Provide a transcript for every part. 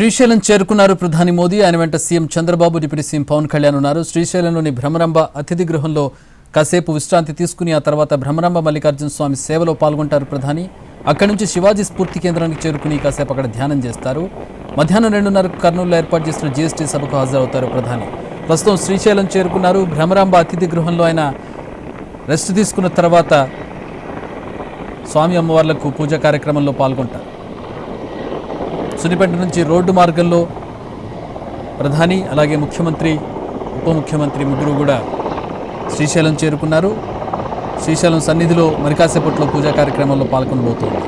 శ్రీశైలం చేరుకున్నారు ప్రధాని మోదీ. ఆయన వెంట CM Chandrababu, deputy CM Pawan Kalyan ఉన్నారు. శ్రీశైలంలోని భ్రమరాంబ అతిథి గృహంలో కాసేపు విశ్రాంతి తీసుకుని ఆ తర్వాత భ్రమరాంబ మల్లికార్జున స్వామి సేవలో పాల్గొంటారు ప్రధాని. అక్కడి నుంచి శివాజీ స్ఫూర్తి కేంద్రానికి చేరుకుని కాసేపు అక్కడ ధ్యానం చేస్తారు. మధ్యాహ్నం 2:30 కర్నూలులో ఏర్పాటు చేసిన జీఎస్టీ సభకు హాజరవుతారు ప్రధాని. ప్రస్తుతం శ్రీశైలం చేరుకున్నారు. భ్రమరాంబ అతిథి గృహంలో ఆయన రెస్ట్ తీసుకున్న తర్వాత స్వామి అమ్మవార్లకు పూజా కార్యక్రమంలో పాల్గొంటారు. సున్నిపేట నుంచి రోడ్డు మార్గంలో ప్రధాని అలాగే ముఖ్యమంత్రి, ఉప ముఖ్యమంత్రి ముగ్గురు కూడా శ్రీశైలం చేరుకున్నారు. శ్రీశైలం సన్నిధిలో మరి కాసేపట్లో పూజా కార్యక్రమంలో పాల్గొనబోతున్నారు.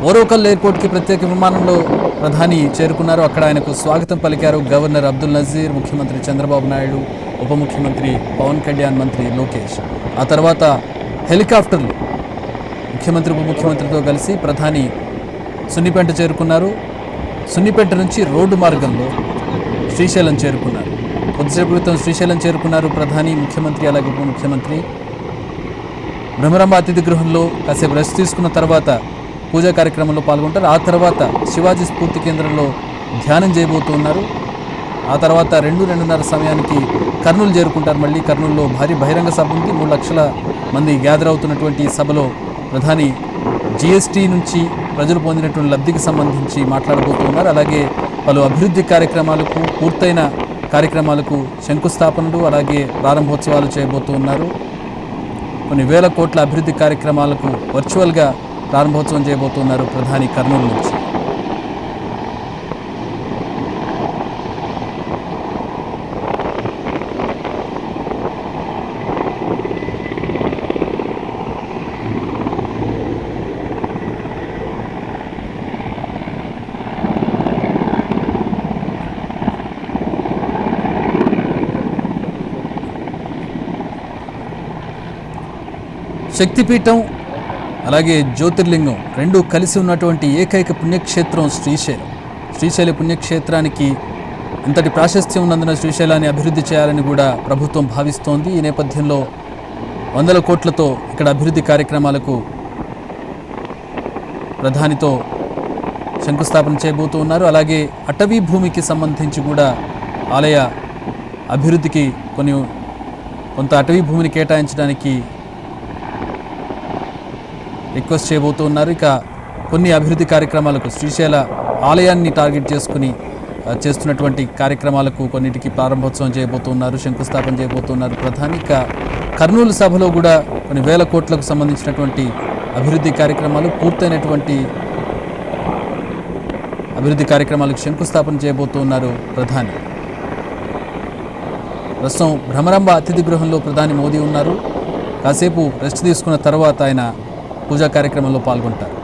ఓరోకల్ ఎయిర్పోర్ట్కి ప్రత్యేక విమానంలో ప్రధాని చేరుకున్నారు. అక్కడ ఆయనకు స్వాగతం పలికారు గవర్నర్ అబ్దుల్ నజీర్, ముఖ్యమంత్రి చంద్రబాబు నాయుడు, ఉప ముఖ్యమంత్రి పవన్ కళ్యాణ్, మంత్రి లోకేష్. ఆ తర్వాత హెలికాప్టర్లు ముఖ్యమంత్రి, ఉప ముఖ్యమంత్రితో కలిసి ప్రధాని సున్నిపేట చేరుకున్నారు. సున్నిపేట నుంచి రోడ్డు మార్గంలో శ్రీశైలం చేరుకున్నారు. కొద్దిసేపు క్రితం శ్రీశైలం చేరుకున్నారు ప్రధాని, ముఖ్యమంత్రి అలాగే ఉప ముఖ్యమంత్రి. భ్రమరాంబ అతిథి గృహంలో కాసేపు రెస్ట్ తీసుకున్న తర్వాత పూజా కార్యక్రమంలో పాల్గొంటారు. ఆ తర్వాత శివాజీ స్ఫూర్తి కేంద్రంలో ధ్యానం చేయబోతున్నారు. ఆ తర్వాత 2-2:30 సమయానికి కర్నూలు చేరుకుంటారు. మళ్ళీ కర్నూలులో భారీ బహిరంగ సభ ఉంది. 3 లక్షల మంది గ్యాదర్ అవుతున్నటువంటి ఈ సభలో ప్రధాని జీఎస్టీ నుంచి ప్రజలు పొందినటువంటి లబ్ధికి సంబంధించి మాట్లాడబోతున్నారు. అలాగే పలు అభివృద్ధి కార్యక్రమాలకు, పూర్తయిన కార్యక్రమాలకు శంకుస్థాపనలు అలాగే ప్రారంభోత్సవాలు చేయబోతున్నారు. కొన్ని వేల కోట్ల అభివృద్ధి కార్యక్రమాలకు వర్చువల్గా ప్రారంభోత్సవం చేయబోతున్నారు ప్రధాని కర్నూలు నుంచి. శక్తిపీఠం అలాగే జ్యోతిర్లింగం రెండూ కలిసి ఉన్నటువంటి ఏకైక పుణ్యక్షేత్రం శ్రీశైలం. శ్రీశైల పుణ్యక్షేత్రానికి ఇంతటి ప్రాశస్త్యం ఉన్నందున శ్రీశైలాన్ని అభివృద్ధి చేయాలని కూడా ప్రభుత్వం భావిస్తోంది. ఈ నేపథ్యంలో 100 కోట్లతో ఇక్కడ అభివృద్ధి కార్యక్రమాలకు ప్రధానితో శంకుస్థాపన చేయబోతూ ఉన్నారు. అలాగే అటవీ భూమికి సంబంధించి కూడా ఆలయ అభివృద్ధికి కొంత అటవీ భూమిని కేటాయించడానికి రిక్వెస్ట్ చేయబోతూ ఉన్నారు. ఇక కొన్ని అభివృద్ధి కార్యక్రమాలకు శ్రీశైల ఆలయాన్ని టార్గెట్ చేసుకుని చేస్తున్నటువంటి కార్యక్రమాలకు కొన్నిటికి ప్రారంభోత్సవం చేయబోతున్నారు, శంకుస్థాపన చేయబోతున్నారు ప్రధాని. ఇక కర్నూలు సభలో కూడా కొన్ని వేల కోట్లకు సంబంధించినటువంటి అభివృద్ధి కార్యక్రమాలు, పూర్తయినటువంటి అభివృద్ధి కార్యక్రమాలకు శంకుస్థాపన చేయబోతున్నారు ప్రధాని. ప్రస్తుతం భ్రమరాంబ అతిథి గృహంలో ప్రధాని మోదీ ఉన్నారు. కాసేపు రెస్ట్ తీసుకున్న తర్వాత ఆయన పూజా కార్యక్రమంలో పాల్గొంటారు.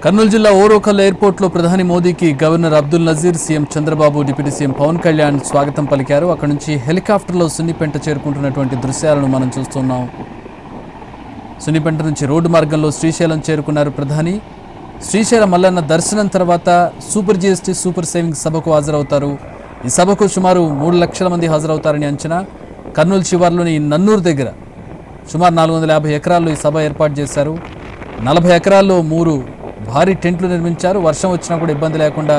కర్నూలు జిల్లా ఓరోకల్ ఎయిర్పోర్ట్లో ప్రధాని మోదీకి governor Abdul Nazeer, CM Chandrababu, deputy CM Pawan Kalyan స్వాగతం పలికారు. అక్కడి నుంచి హెలికాప్టర్లో సున్నిపెంట చేరుకుంటున్నటువంటి దృశ్యాలను మనం చూస్తున్నాం. సున్నిపెంట నుంచి రోడ్డు మార్గంలో శ్రీశైలం చేరుకున్నారు ప్రధాని. శ్రీశైలం మల్లన్న దర్శనం తర్వాత సూపర్ జీఎస్టీ సూపర్ సేవింగ్స్ సభకు హాజరవుతారు. ఈ సభకు సుమారు 3 లక్షల మంది హాజరవుతారని అంచనా. కర్నూలు శివార్లోని నన్నూరు దగ్గర సుమారు 450 ఎకరాల్లో ఈ సభ ఏర్పాటు చేశారు. 40 ఎకరాల్లో 3 భారీ టెంట్లు నిర్మించారు. వర్షం వచ్చినా కూడా ఇబ్బంది లేకుండా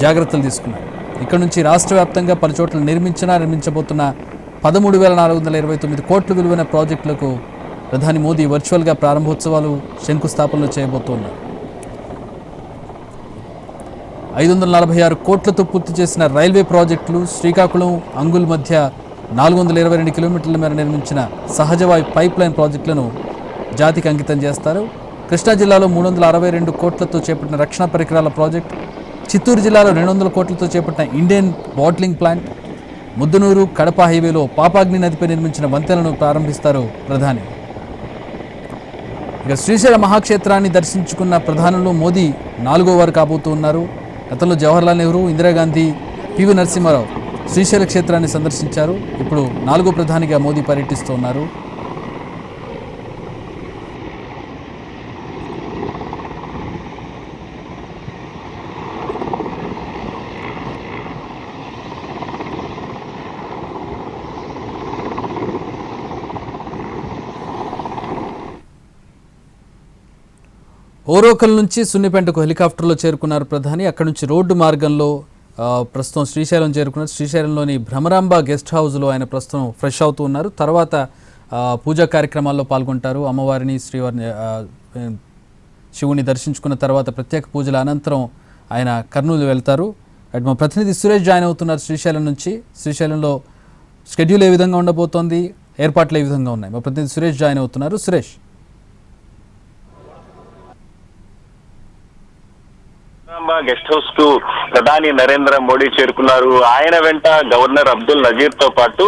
జాగ్రత్తలు తీసుకున్నారు. ఇక్కడ నుంచి రాష్ట్ర వ్యాప్తంగా పలు చోట్ల నిర్మించబోతున్న 13,429 కోట్ల విలువైన ప్రాజెక్టులకు ప్రధాని మోదీ వర్చువల్గా ప్రారంభోత్సవాలు, శంకుస్థాపనలు చేయబోతున్నారు. 546 కోట్లతో పూర్తి చేసిన రైల్వే ప్రాజెక్టులు, శ్రీకాకుళం అంగుల్ మధ్య 422 కిలోమీటర్ల మేర నిర్మించిన సహజవాయు పైప్ లైన్ ప్రాజెక్టులను జాతికి అంకితం చేస్తారు. కృష్ణా జిల్లాలో 362 కోట్లతో చేపట్టిన రక్షణ పరికరాల ప్రాజెక్టు, చిత్తూరు జిల్లాలో 200 కోట్లతో చేపట్టిన Indian bottling plant, Muddanur Kadapa హైవేలో పాపాగ్ని నదిపై నిర్మించిన వంతెనలను ప్రారంభిస్తారు ప్రధాని. ఇక శ్రీశైల మహాక్షేత్రాన్ని దర్శించుకున్న ప్రధానులు మోదీ 4వ వారు కాబోతున్నారు. గతంలో జవహర్లాల్ నెహ్రూ, ఇందిరాగాంధీ, పివి నరసింహారావు శ్రీశైల క్షేత్రాన్ని సందర్శించారు. ఇప్పుడు 4వ ప్రధానిగా మోదీ పర్యటిస్తున్నారు. ఓరోకల్ నుంచి సున్నిపెంటకు హెలికాప్టర్లో చేరుకున్నారు ప్రధాని. అక్కడి నుంచి రోడ్డు మార్గంలో ప్రస్తుతం శ్రీశైలం చేరుకున్నారు. శ్రీశైలంలోని భ్రమరాంబ గెస్ట్ హౌస్లో ఆయన ప్రస్తుతం ఫ్రెష్ అవుతూ ఉన్నారు. తర్వాత పూజా కార్యక్రమాల్లో పాల్గొంటారు. అమ్మవారిని, శ్రీవారిని, శివుని దర్శించుకున్న తర్వాత ప్రత్యేక పూజల అనంతరం ఆయన కర్నూలు వెళ్తారు. అటు మా ప్రతినిధి సురేష్ జాయిన్ అవుతున్నారు శ్రీశైలం నుంచి. శ్రీశైలంలో షెడ్యూల్ ఏ విధంగా ఉండబోతోంది, ఏర్పాట్లు ఏ విధంగా ఉన్నాయి? మా ప్రతినిధి సురేష్ జాయిన్ అవుతున్నారు. సురేష్, గెస్ట్ హౌస్ కు ప్రధాని నరేంద్ర మోడీ చేరుకున్నారు. ఆయన వెంట గవర్నర్ అబ్దుల్ నజీర్ తో పాటు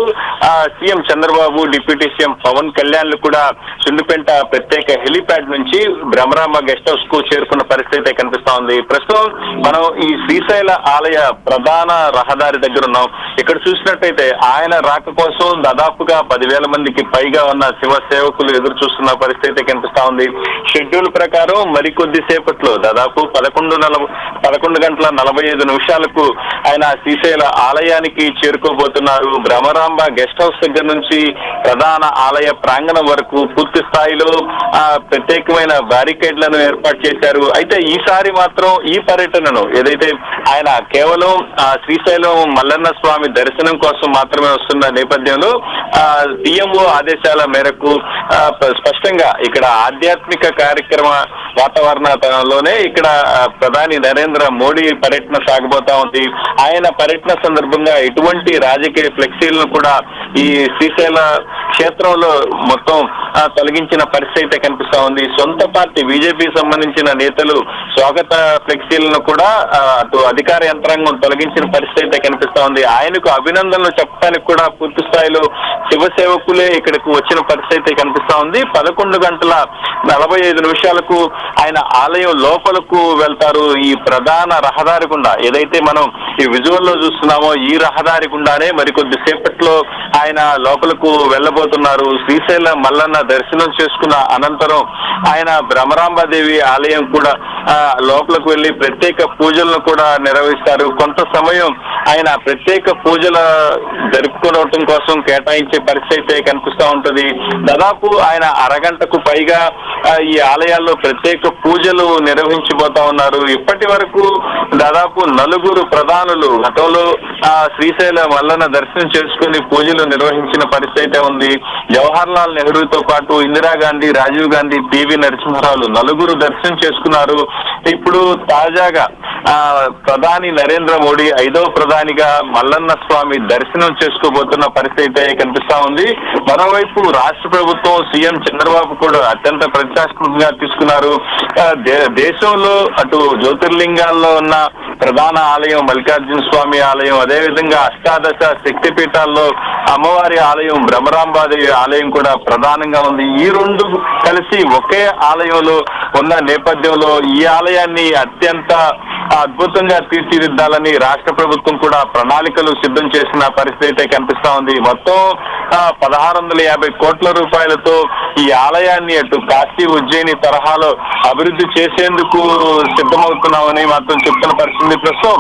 CM Chandrababu, deputy CM Pawan Kalyan కూడా సున్నిపెంట ప్రత్యేక హెలిప్యాడ్ నుంచి భ్రమరాంబ గెస్ట్ హౌస్ కు చేరుకున్న పరిస్థితి కనిపిస్తా ఉంది. ప్రస్తుతం మనం ఈ శ్రీశైల ఆలయ ప్రధాన రహదారి దగ్గర ఉన్నాం. ఇక్కడ చూసినట్టయితే ఆయన రాక కోసం దాదాపుగా 10,000 మందికి పైగా ఉన్న శివ సేవకులు ఎదురు చూస్తున్న పరిస్థితి కనిపిస్తా ఉంది. షెడ్యూల్ ప్రకారం మరికొద్ది సేపట్లో దాదాపు 11:45 ఆయన శ్రీశైల ఆలయానికి చేరుకోబోతున్నారు. భ్రమరాంబ గెస్ట్ హౌస్ దగ్గర నుంచి ప్రధాన ఆలయ ప్రాంగణం వరకు పూర్తి స్థాయిలో ప్రత్యేకమైన బ్యారికేడ్లను ఏర్పాటు చేశారు. అయితే ఈసారి మాత్రం ఈ పర్యటనను ఏదైతే ఆయన కేవలం శ్రీశైలం మల్లన్న స్వామి దర్శనం కోసం మాత్రమే వస్తున్న నేపథ్యంలో డిఎంఓ ఆదేశాల మేరకు స్పష్టంగా ఇక్కడ ఆధ్యాత్మిక కార్యక్రమ వాతావరణంలోనే ఇక్కడ ప్రధాని నరేంద్ర మోడీ పర్యటన సాగబోతా ఉంది. ఆయన పర్యటన సందర్భంగా ఎటువంటి రాజకీయ ఫ్లెక్సీలను కూడా ఈ శ్రీశైల క్షేత్రంలో మొత్తం తొలగించిన పరిస్థితి కనిపిస్తా ఉంది. సొంత పార్టీ బీజేపీ సంబంధించిన నేతలు స్వాగత ఫ్లెక్సీలను కూడా అటు అధికార యంత్రాంగం తొలగించిన పరిస్థితి కనిపిస్తా ఉంది. ఆయనకు అభినందనలు చెప్పడానికి కూడా పూర్తి స్థాయిలో శివసేవకులే ఇక్కడకు వచ్చిన పరిస్థితి కనిపిస్తా ఉంది. 11:45 ఆయన ఆలయం లోపలకు వెళ్తారు. ఈ ప్రధాన రహదారి గుండా ఏదైతే మనం ఈ విజువల్ లో చూస్తున్నామో ఈ రహదారి గుండానే మరికొద్ది సేపట్లో ఆయన లోపలకు వెళ్ళబోతున్నారు. శ్రీశైల మల్లన్న దర్శనం చేసుకున్న అనంతరం ఆయన భ్రమరాంబాదేవి ఆలయం కూడా లోపలకు వెళ్లి ప్రత్యేక పూజలను కూడా నిర్వహిస్తారు. కొంత సమయం ఆయన ప్రత్యేక పూజల జరుపుకోవడం కోసం కేటాయించే పరిస్థితి కనిపిస్తూ ఉంటుంది. దాదాపు ఆయన అరగంటకు పైగా ఈ ఆలయాల్లో ప్రత్యేక పూజలు నిర్వహించబోతా ఉన్నారు. ఇప్పటి వరకు దాదాపు 4 ప్రధానులు గతంలో శ్రీశైల మల్లన్న దర్శనం చేసుకుని పూజలు నిర్వహించిన పరిస్థితి ఉంది. జవహర్లాల్ నెహ్రూతో పాటు ఇందిరాగాంధీ, రాజీవ్ గాంధీ, పివి నరసింహారావు 4 దర్శనం చేసుకున్నారు. ఇప్పుడు తాజాగా ప్రధాని నరేంద్ర మోడీ 5వ ప్రధానిగా మల్లన్న స్వామి దర్శనం చేసుకోబోతున్న పరిస్థితి అయితే కనిపిస్తా ఉంది. మరోవైపు రాష్ట్ర ప్రభుత్వం సీఎం చంద్రబాబు కూడా అత్యంత ప్రతిష్టాత్మకంగా తీసుకున్నారు. దేశంలో అటు జ్యోతిర్లింగాల్లో ఉన్న ప్రధాన ఆలయం మల్లికార్జున స్వామి ఆలయం, అదేవిధంగా అష్టాదశ శక్తి పీఠాల్లో అమ్మవారి ఆలయం బ్రహ్మరాంబాదేవి ఆలయం కూడా ప్రధానంగా ఉంది. ఈ రెండు కలిసి ఒకే ఆలయంలో ఉన్న నేపథ్యంలో ఈ ఆలయాన్ని అత్యంత అద్భుతంగా తీర్చిదిద్దాలని రాష్ట్ర ప్రభుత్వం కూడా ప్రణాళికలు సిద్ధం చేసిన పరిస్థితి కనిపిస్తా ఉంది. మొత్తం 1650 కోట్ల రూపాయలతో ఈ ఆలయాన్ని అటు కాశీ ఉజ్జయిని తరహాలో అభివృద్ధి చేసేందుకు సిద్ధమవుతున్నామని మాత్రం చెప్తున్న పరిస్థితి. ప్రస్తుతం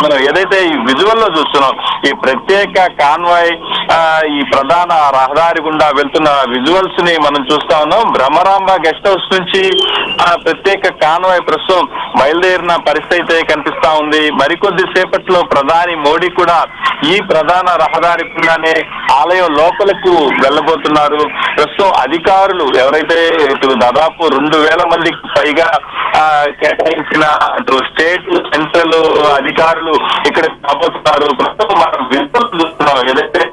మనం ఏదైతే ఈ విజువల్ లో చూస్తున్నాం, ఈ ప్రత్యేక కాన్వాయ్ ఈ ప్రధాన రహదారి గుండా వెళ్తున్న విజువల్స్ ని మనం చూస్తా ఉన్నాం. బ్రహ్మరాంబ గెస్ట్ హౌస్ నుంచి ప్రత్యేక కాన్వాయ్ ప్రస్తుతం బయలుదేరిన పరిస్థితి కనిపిస్తా ఉంది. మరికొద్ది సేపట్లో ప్రధాని మోడీ కూడా ఈ ప్రధాన రహదారి గుండానే ఆలయం లోపలకు వెళ్ళబోతున్నారు. ప్రస్తుతం అధికారులు ఎవరైతే దాదాపు 2000 మందికి పైగా కేటాయించిన స్టేట్ సెంట్రల్ అధికారులు ఇక్కడ రాబోతున్నారు. ప్రస్తుతం మనం విజువల్స్ చూస్తున్నాం. ఏదైతే